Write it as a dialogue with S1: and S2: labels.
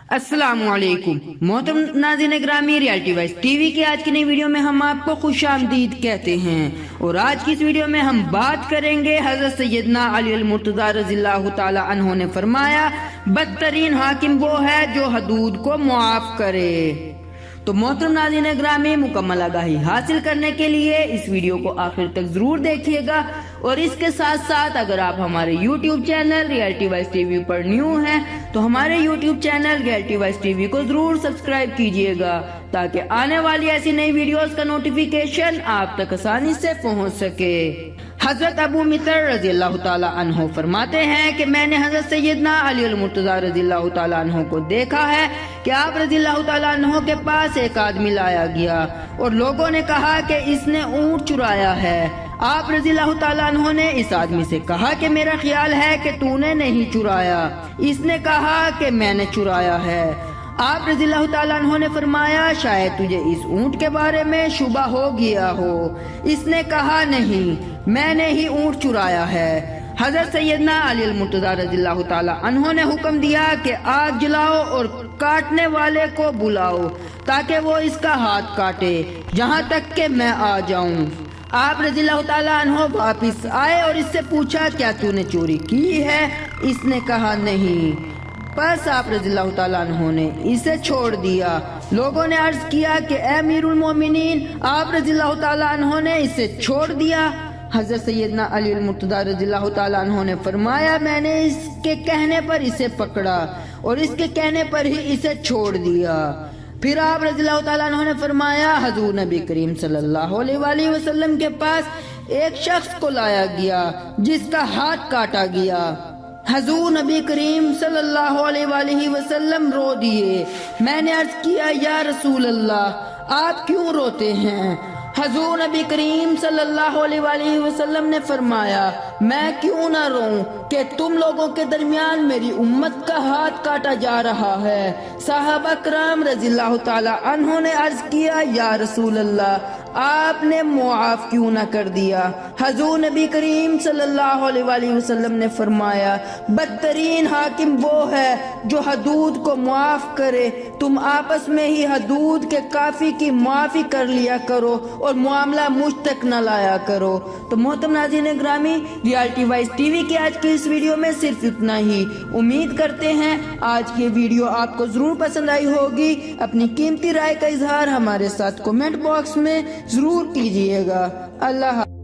S1: السلام علیکم محترم ناظرین گرامی، ریالٹی وائس ٹی وی کی آج کی نئی ویڈیو میں ہم آپ کو خوش آمدید کہتے ہیں، اور آج کی اس ویڈیو میں ہم بات کریں گے حضرت سیدنا علی المرتضیٰ رضی اللہ تعالی عنہ نے فرمایا بدترین حاکم وہ ہے جو حدود کو معاف کرے۔ تو محترم ناظرین گرامی، مکمل آگاہی حاصل کرنے کے لیے اس ویڈیو کو آخر تک ضرور دیکھیے گا، اور اس کے ساتھ ساتھ اگر آپ ہمارے YouTube channel reality voice T V پر نیو ہیں تو ہمارے YouTube channel reality voice T V کو ضرور سبسکرائب کیجیے گا تاکہ آنے والی ایسی نئی ویڈیوز کا نوٹیفیکیشن آپ تک آسانی سے پہنچ سکے۔ حضرت ابو مطر رضی اللہ تعالیٰ عنہ فرماتے ہیں کہ میں نے حضرت سیدنا علی المرتضیٰ رضی اللہ تعالیٰ عنہ کو دیکھا ہے کہ آپ رضی اللہ تعالیٰ عنہ کے پاس ایک آدمی لایا گیا اور لوگوں نے کہا کہ اس نے اونٹ چرایا ہے۔ آپ رضی اللہ تعالیٰ عنہ نے اس آدمی سے کہا کہ میرا خیال ہے کہ تو نے نہیں چرایا۔ اس نے کہا کہ میں نے چرایا ہے۔ آپ رضی اللہ تعالیٰ عنہ نے فرمایا شاید تجھے اس اونٹ کے بارے میں شبہ ہو گیا ہو۔ اس نے کہا نہیں، میں نے ہی اونٹ چرایا ہے۔ حضرت سیدنا علی المرتضیٰ رضی اللہ تعالیٰ عنہ نے حکم دیا کہ آگ جلاؤ اور کاٹنے والے کو بلاؤ تاکہ وہ اس کا ہاتھ کاٹے جہاں تک کہ میں آ جاؤں۔ آپ رضی اللہ تعالیٰ عنہ واپس آئے اور اس سے پوچھا کیا تو نے چوری کی ہے؟ اس نے کہا نہیں۔ پس آپ رضی اللہ تعالیٰ عنہ نے اسے چھوڑ دیا۔ لوگوں نے عرض کیا کہ اے امیر المومنین، آپ رضی اللہ تعالیٰ عنہ نے اسے چھوڑ دیا۔ حضرت سیدنا علی المرتضیٰ رضی اللہ تعالیٰ عنہ نے فرمایا میں نے اس کے کہنے پر اسے پکڑا اور اس کے کہنے پر ہی اسے چھوڑ دیا۔ پھر آپ رضی اللہ تعالیٰ عنہ نے فرمایا حضور نبی کریم صلی اللہ علیہ وآلہ وسلم کے پاس ایک شخص کو لایا گیا جس کا ہاتھ کاٹا گیا۔ حضور نبی کریم صلی اللہ علیہ وآلہ وسلم رو دیے۔ میں نے عرض کیا یا رسول اللہ آپ کیوں روتے ہیں؟ حضور نبی کریم صلی اللہ علیہ وآلہ وسلم نے فرمایا میں کیوں نہ روں کہ تم لوگوں کے درمیان میری امت کا ہاتھ کاٹا جا رہا ہے۔ صحابہ کرام رضی اللہ تعالی عنہ نے عرض کیا یا رسول اللہ آپ نے معاف کیوں نہ کر دیا؟ حضور نبی کریم صلی اللہ علیہ وآلہ وسلم نے فرمایا بدترین حاکم وہ ہے جو حدود کو معاف کرے۔ تم آپس میں ہی حدود کے کافی کی معافی کر لیا کرو اور معاملہ مجھ تک نہ لایا کرو۔ تو محترم ناظرین گرامی، ریالٹی وائس ٹی وی کی آج کی اس ویڈیو میں صرف اتنا ہی۔ امید کرتے ہیں آج کی ویڈیو آپ کو ضرور پسند آئی ہوگی۔ اپنی قیمتی رائے کا اظہار ہمارے ساتھ کمنٹ باکس میں ضرور کیجیے گا۔ اللہ حافظ۔